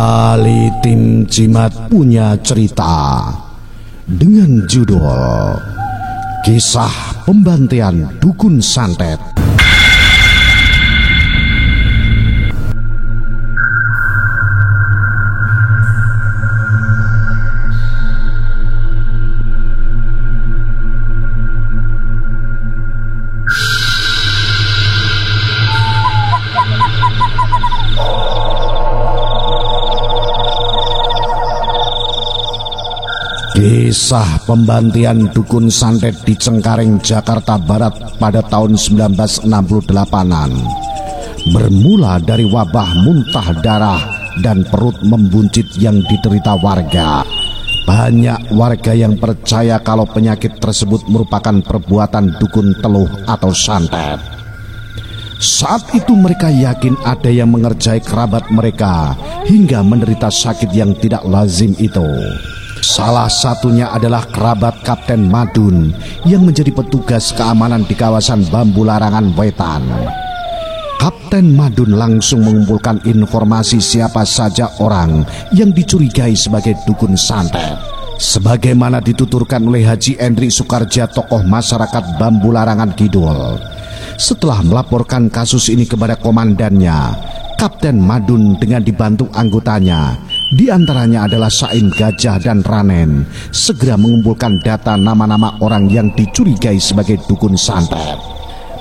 Kembali tim Cimat punya cerita dengan judul Kisah Pembantian Dukun Santet. Kisah pembantian dukun santet di Cengkareng, Jakarta Barat pada tahun 1968-an bermula dari wabah muntah darah dan perut membuncit yang diderita warga. Banyak warga yang percaya kalau penyakit tersebut merupakan perbuatan dukun teluh atau santet. Saat itu mereka yakin ada yang mengerjai kerabat mereka hingga menderita sakit yang tidak lazim itu. Salah satunya adalah kerabat Kapten Madun yang menjadi petugas keamanan di kawasan Bambu Larangan Wetan. Kapten Madun langsung mengumpulkan informasi siapa saja orang yang dicurigai sebagai dukun santet. Sebagaimana dituturkan oleh Haji Endri Sukarja, tokoh masyarakat Bambu Larangan Kidul. Setelah melaporkan kasus ini kepada komandannya, Kapten Madun dengan dibantu anggotanya, di antaranya adalah Sain Gajah dan Ranen, segera mengumpulkan data nama-nama orang yang dicurigai sebagai dukun santet.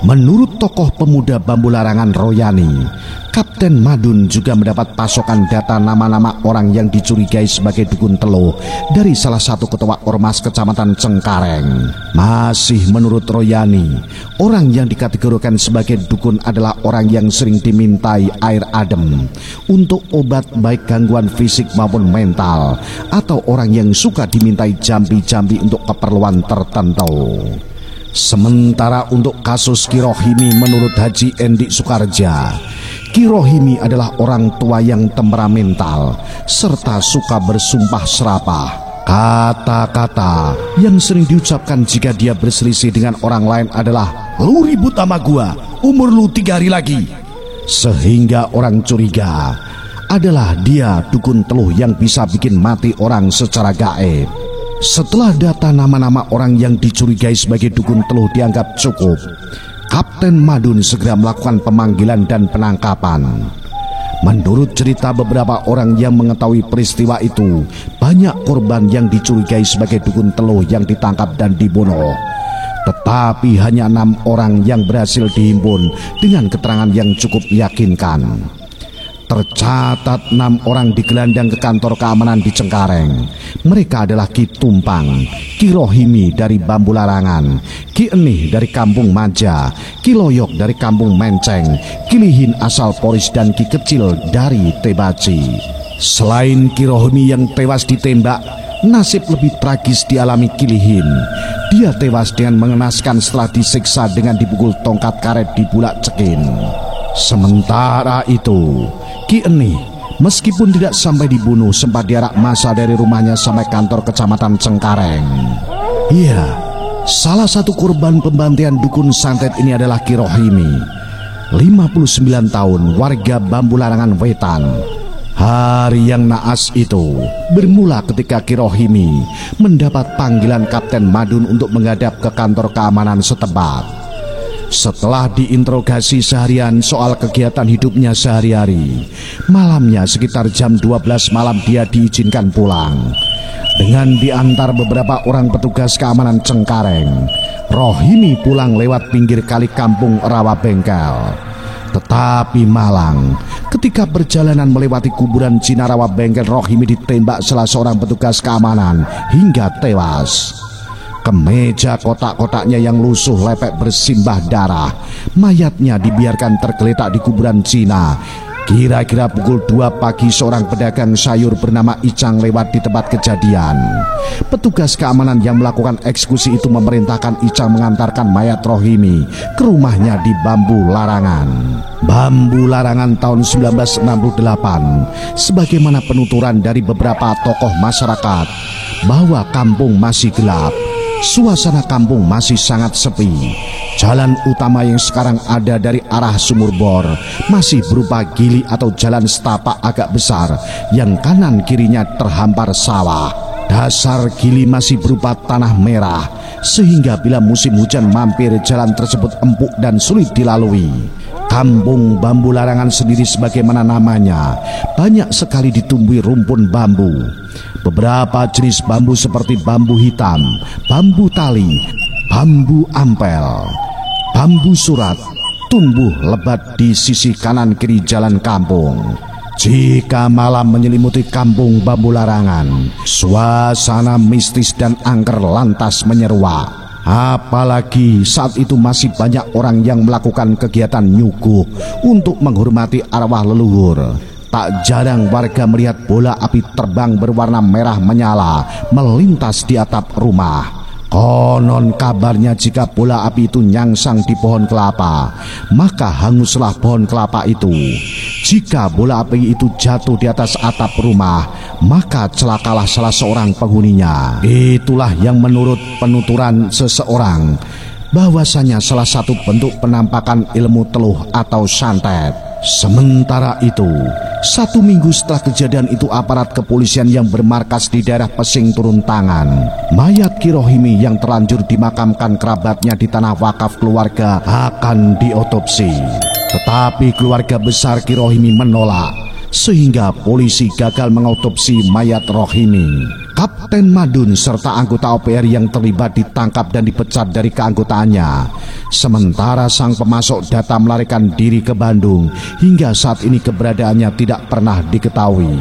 Menurut tokoh pemuda Bambu Larangan Royani, Kapten Madun juga mendapat pasokan data nama-nama orang yang dicurigai sebagai dukun teluh dari salah satu ketua ormas kecamatan Cengkareng. Masih menurut Royani, orang yang dikategorikan sebagai dukun adalah orang yang sering dimintai air adem untuk obat baik gangguan fisik maupun mental, atau orang yang suka dimintai jambi-jambi untuk keperluan tertentu. Sementara untuk kasus Ki Rohimi, menurut Haji Endi Sukarja, Ki Rohimi adalah orang tua yang temperamental serta suka bersumpah serapah. Kata-kata yang sering diucapkan jika dia berselisih dengan orang lain adalah, "Lu ribut sama gua, umur lu 3 hari lagi." Sehingga orang curiga adalah dia dukun teluh yang bisa bikin mati orang secara gaib. Setelah data nama-nama orang yang dicurigai sebagai dukun teluh dianggap cukup, Kapten Madun segera melakukan pemanggilan dan penangkapan. Menurut cerita beberapa orang yang mengetahui peristiwa itu, banyak korban yang dicurigai sebagai dukun teluh yang ditangkap dan dibunuh. Tetapi hanya 6 orang yang berhasil dihimpun dengan keterangan yang cukup meyakinkan. Tercatat 6 orang digelandang ke kantor keamanan di Cengkareng. Mereka adalah Ki Tumpang, Ki Rohimi dari Bambu Larangan, Ki Enih dari Kampung Maja, Ki Loyok dari Kampung Menceng, Ki Lihin asal Poris, dan Ki Kecil dari Tebaci. Selain Ki Rohimi yang tewas ditembak, nasib lebih tragis dialami Ki Lihin. Dia tewas dengan mengenaskan setelah disiksa dengan dipukul tongkat karet di Bulak Cekin. Sementara itu, Ki Enih meskipun tidak sampai dibunuh sempat diarak massa dari rumahnya sampai kantor kecamatan Cengkareng. Iya, salah satu korban pembantian dukun santet ini adalah Ki Rohimi, 59 tahun, warga Bambu Larangan Wetan. Hari yang naas itu bermula ketika Ki Rohimi mendapat panggilan Kapten Madun untuk menghadap ke kantor keamanan setempat. Setelah diinterogasi seharian soal kegiatan hidupnya sehari-hari, malamnya sekitar jam 12 malam dia diizinkan pulang. Dengan diantar beberapa orang petugas keamanan Cengkareng, Rohimi pulang lewat pinggir kali kampung Rawa Bengkel. Tetapi malang, ketika perjalanan melewati kuburan Cina Rawa Bengkel, Rohimi ditembak salah seorang petugas keamanan hingga tewas. Kemeja kotak-kotaknya yang lusuh lepek bersimbah darah. Mayatnya dibiarkan tergeletak di kuburan Cina. Kira-kira pukul 2 pagi seorang pedagang sayur bernama Icang lewat di tempat kejadian. Petugas keamanan yang melakukan eksekusi itu memerintahkan Icang mengantarkan mayat Rohimi ke rumahnya di Bambu Larangan. Bambu Larangan tahun 1968, sebagaimana penuturan dari beberapa tokoh masyarakat bahwa kampung masih gelap. suasana kampung masih sangat sepi. Jalan utama yang sekarang ada dari arah Sumur Bor masih berupa gili atau jalan setapak agak besar yang kanan kirinya terhampar sawah. Dasar gili masih berupa tanah merah, sehingga bila musim hujan mampir jalan tersebut empuk dan sulit dilalui. Kampung Bambu Larangan sendiri sebagaimana namanya, banyak sekali ditumbuhi rumpun bambu. Beberapa jenis bambu seperti bambu hitam, bambu tali, bambu ampel, bambu surat tumbuh lebat di sisi kanan kiri jalan kampung. Jika malam menyelimuti kampung Bambu Larangan, suasana mistis dan angker lantas menyeruak. Apalagi saat itu masih banyak orang yang melakukan kegiatan nyuguh untuk menghormati arwah leluhur. Tak jarang warga melihat bola api terbang berwarna merah menyala melintas di atap rumah. Konon kabarnya jika bola api itu nyangsang di pohon kelapa, maka hanguslah pohon kelapa itu. Jika bola api itu jatuh di atas atap rumah, maka celakalah salah seorang penghuninya. Itulah yang menurut penuturan seseorang, bahwasanya salah satu bentuk penampakan ilmu teluh atau santet. Sementara itu, 1 minggu setelah kejadian itu, aparat kepolisian yang bermarkas di daerah Pesing turun tangan. Mayat Ki Rohimi yang terlanjur dimakamkan kerabatnya di tanah wakaf keluarga akan diotopsi. Tetapi keluarga besar Ki Rohimi menolak, sehingga polisi gagal mengotopsi mayat Rohimi. Kapten Madun serta anggota OPR yang terlibat ditangkap dan dipecat dari keanggotaannya. Sementara sang pemasok data melarikan diri ke Bandung, hingga saat ini keberadaannya tidak pernah diketahui.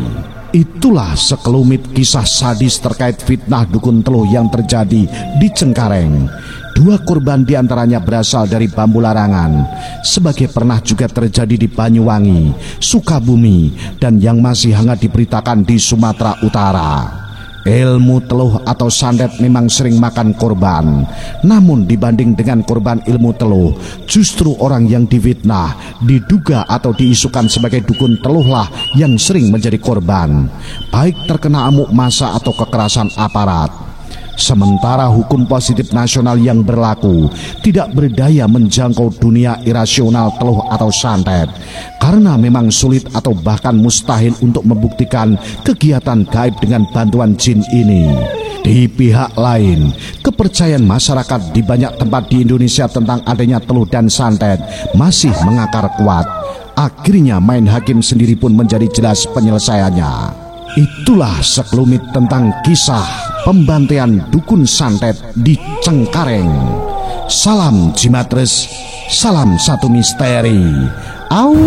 Itulah sekelumit kisah sadis terkait fitnah dukun teluh yang terjadi di Cengkareng. 2 korban diantaranya berasal dari Bambu Larangan, sebagai pernah juga terjadi di Banyuwangi, Sukabumi, dan yang masih hangat diberitakan di Sumatera Utara. Ilmu teluh atau santet memang sering makan korban. Namun dibanding dengan korban ilmu teluh, justru orang yang difitnah, diduga atau diisukan sebagai dukun teluhlah yang sering menjadi korban, baik terkena amuk massa atau kekerasan aparat. Sementara hukum positif nasional yang berlaku tidak berdaya menjangkau dunia irasional teluh atau santet, karena memang sulit atau bahkan mustahil untuk membuktikan kegiatan gaib dengan bantuan jin ini. Di pihak lain, kepercayaan masyarakat di banyak tempat di Indonesia tentang adanya teluh dan santet masih mengakar kuat. Akhirnya main hakim sendiri pun menjadi jelas penyelesaiannya. Itulah sekelumit tentang kisah pembantaian dukun santet di Cengkareng. Salam Jimatres, salam satu misteri. Au.